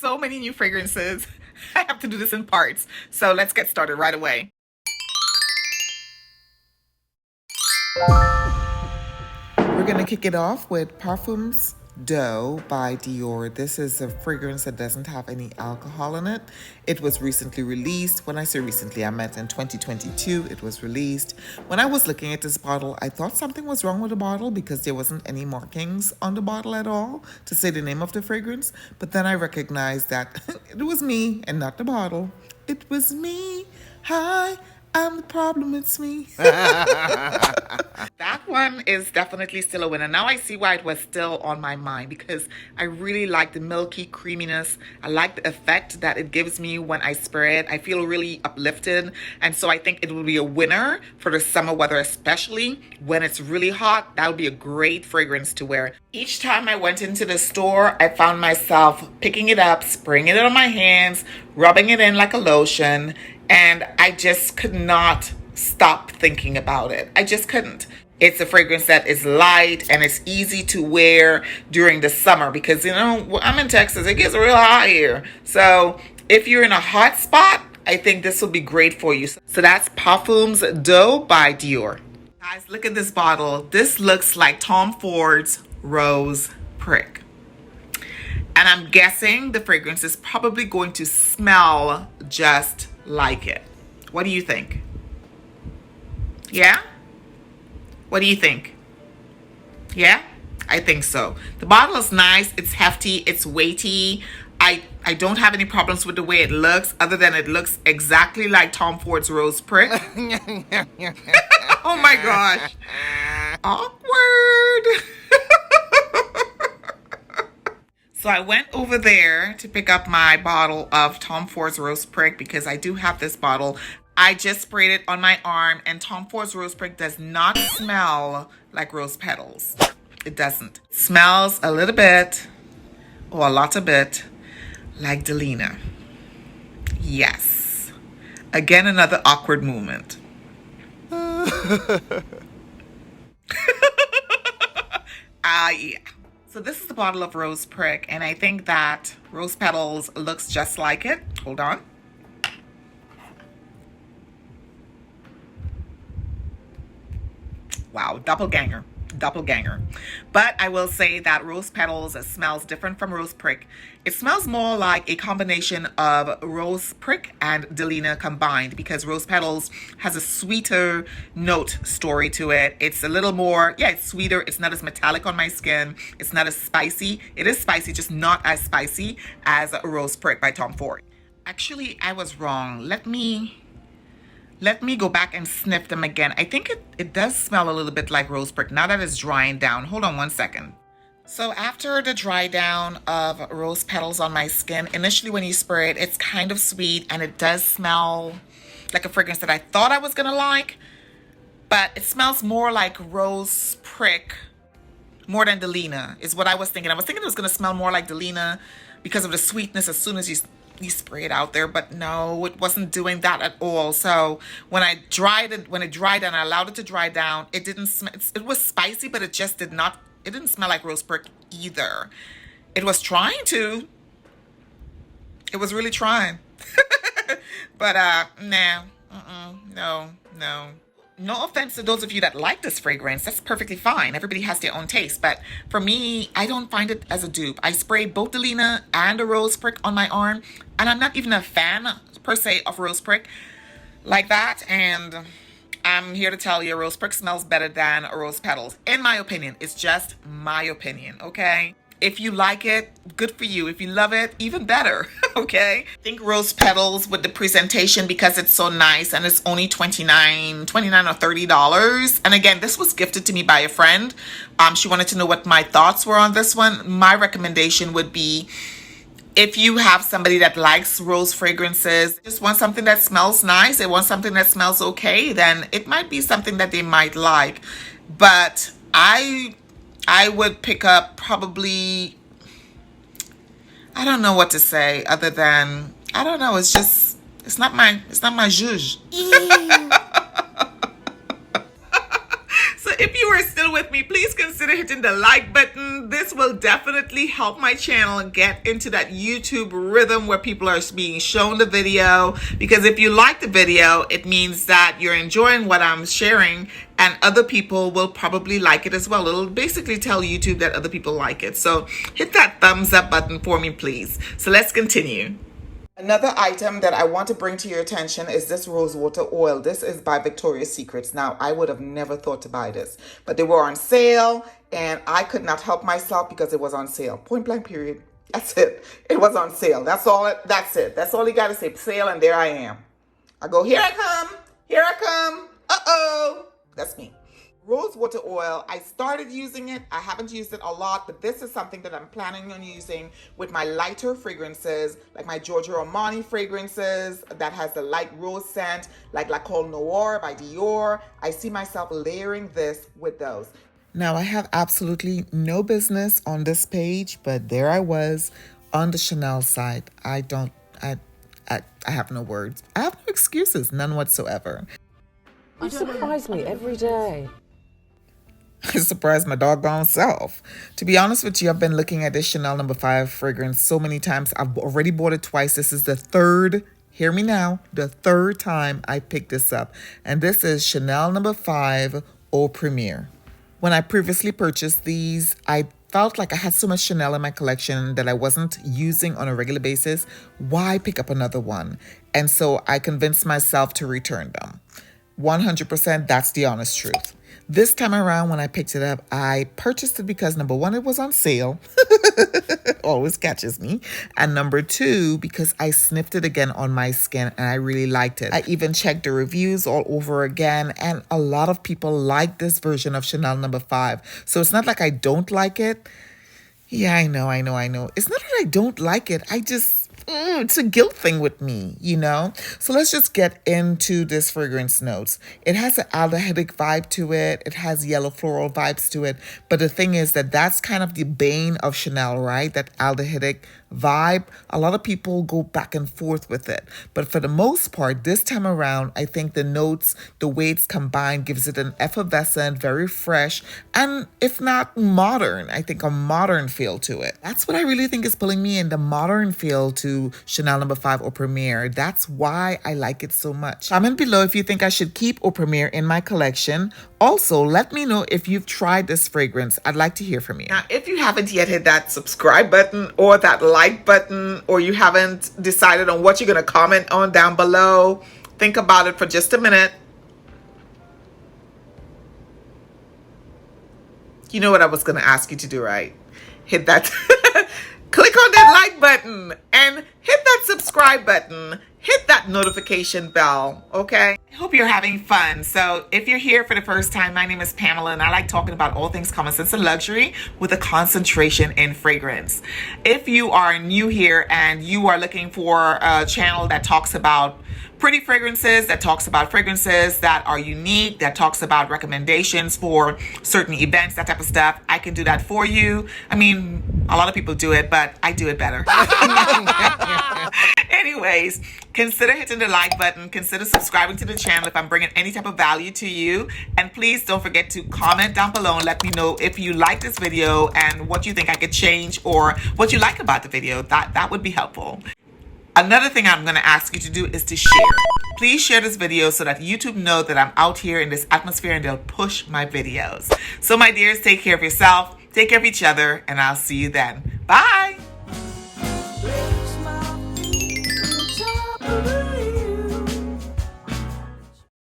so many new fragrances. I have to do this in parts. So let's get started right away. We're going to kick it off with Parfums Dough by Dior. This is a fragrance that doesn't have any alcohol in it. It was recently released. When I say recently, I meant in 2022 it was released. When I was looking at this bottle, I thought something was wrong with the bottle because there wasn't any markings on the bottle at all to say the name of the fragrance. But then I recognized that it was me and not the bottle. It was me. Hi, I'm the problem, it's me. That one is definitely still a winner. Now I see why it was still on my mind, because I really like the milky creaminess. I like the effect that it gives me when I spray it. I feel really uplifted, and so I think it will be a winner for the summer weather, especially when it's really hot. That would be a great fragrance to wear. Each time I went into the store, I found myself picking it up, spraying it on my hands, rubbing it in like a lotion, and I just could not stop thinking about it. I just couldn't. It's a fragrance that is light and it's easy to wear during the summer because, you know, I'm in Texas. It gets real hot here. So if you're in a hot spot, I think this will be great for you. So that's Parfums Dough by Dior. Guys, look at this bottle. This looks like Tom Ford's Rose Prick. And I'm guessing the fragrance is probably going to smell just like it. What do you think? Yeah? What do you think? Yeah? I think so. The bottle is nice. It's hefty. It's weighty. I don't have any problems with the way it looks, other than it looks exactly like Tom Ford's Rose Prick. Oh my gosh. Awkward. So I went over there to pick up my bottle of Tom Ford's Rose Prick because I do have this bottle. I just sprayed it on my arm, and Tom Ford's Rose Prick does not smell like rose petals. It doesn't. It smells a little bit, or a lot of bit, like Delina. Yes. Again, another awkward moment. Yeah. So this is the bottle of Rose Prick, and I think that Rose Petals looks just like it. Hold on. Wow, doppelganger. But I will say that Rose Petals smells different from Rose Prick. It smells more like a combination of Rose Prick and Delina combined, because Rose Petals has a sweeter note story to it. It's a little more, yeah, it's sweeter. It's not as metallic on my skin. It's not as spicy. It is spicy, just not as spicy as Rose Prick by Tom Ford. Actually, I was wrong. Let me go back and sniff them again. I think it does smell a little bit like Rose Prick now that it's drying down. Hold on one second. So after the dry down of Rose Petals on my skin, initially when you spray it, it's kind of sweet and it does smell like a fragrance that I thought I was gonna like, but it smells more like Rose Prick more than Delina is what I was thinking. I was thinking it was gonna smell more like Delina because of the sweetness as soon as you spray it out there, but no, it wasn't doing that at all. So when it dried and I allowed it to dry down, it didn't smell. It was spicy, but it just didn't smell like Rose Prick either. It was trying to. It was really trying. But no. No offense to those of you that like this fragrance. That's perfectly fine. Everybody has their own taste. But for me, I don't find it as a dupe. I spray both Delina and a Rose Prick on my arm. And I'm not even a fan, per se, of Rose Prick like that. And I'm here to tell you, Rose Prick smells better than Rose Petals. In my opinion. It's just my opinion, okay? If you like it, good for you. If you love it, even better, okay? I think Rose Petals with the presentation, because it's so nice and it's only $29 or $30. And again, this was gifted to me by a friend. She wanted to know what my thoughts were on this one. My recommendation would be, if you have somebody that likes rose fragrances, just want something that smells nice, they want something that smells okay, then it might be something that they might like. But I would pick up probably, I don't know what to say other than, I don't know, it's not my zhuzh. So if you are still with me, please consider hitting the like button. This will definitely help my channel and get into that YouTube rhythm where people are being shown the video. Because if you like the video, it means that you're enjoying what I'm sharing, and other people will probably like it as well. It'll basically tell YouTube that other people like it. So hit that thumbs up button for me, please. So let's continue. Another item that I want to bring to your attention is this rose water oil. This is by Victoria's Secrets. Now, I would have never thought to buy this, but they were on sale and I could not help myself because it was on sale. Point blank period. That's it. It was on sale. That's all. That's it. That's all you got to say. Sale, and there I am. I go, here I come. Here I come. Uh-oh. That's me. Rose water oil, I started using it. I haven't used it a lot, but this is something that I'm planning on using with my lighter fragrances, like my Giorgio Armani fragrances that has the light rose scent, like La Col Noir by Dior. I see myself layering this with those. Now, I have absolutely no business on this page, but there I was on the Chanel side. I have no words. I have no excuses, none whatsoever. You surprise me every day. I surprised my doggone self. To be honest with you, I've been looking at this Chanel No. 5 fragrance so many times. I've already bought it twice. This is the third, hear me now, the third time I picked this up. And this is Chanel No. 5 Eau Premiere. When I previously purchased these, I felt like I had so much Chanel in my collection that I wasn't using on a regular basis. Why pick up another one? And so I convinced myself to return them. 100%, that's the honest truth. This time around, when I picked it up, I purchased it because number one, it was on sale. Always catches me. And number two, because I sniffed it again on my skin and I really liked it. I even checked the reviews all over again, and a lot of people like this version of Chanel No. 5. So it's not like I don't like it. Yeah, I know. It's not that I don't like it. I just... it's a guilt thing with me, you know? So let's just get into this fragrance notes. It has an aldehydic vibe to it. It has yellow floral vibes to it. But the thing is that that's kind of the bane of Chanel, right? That aldehydic vibe. A lot of people go back and forth with it. But for the most part, this time around, I think the notes, the way it's combined gives it an effervescent, very fresh, and if not modern, I think a modern feel to it. That's what I really think is pulling me in, the modern feel to Chanel No. 5 Eau Premiere. That's why I like it so much. Comment below if you think I should keep Eau Premiere in my collection. Also, let me know if you've tried this fragrance. I'd like to hear from you. Now, if you haven't yet hit that subscribe button or that like button, or you haven't decided on what you're going to comment on down below, think about it for just a minute. You know what I was going to ask you to do, right? Hit that... Click on that like button and hit that subscribe button. Hit that notification bell, okay? I hope you're having fun. So if you're here for the first time, my name is Pamela and I like talking about all things common sense and luxury with a concentration in fragrance. If you are new here and you are looking for a channel that talks about pretty fragrances, that talks about fragrances that are unique, that talks about recommendations for certain events, that type of stuff, I can do that for you. I mean, a lot of people do it, but I do it better. Anyways, consider hitting the like button, consider subscribing to the channel if I'm bringing any type of value to you, and please don't forget to comment down below and let me know if you like this video and what you think I could change or what you like about the video. That would be helpful. Another thing I'm going to ask you to do is to share. Please share this video so that YouTube know that I'm out here in this atmosphere and they'll push my videos. So my dears, take care of yourself, take care of each other, and I'll see you then. Bye.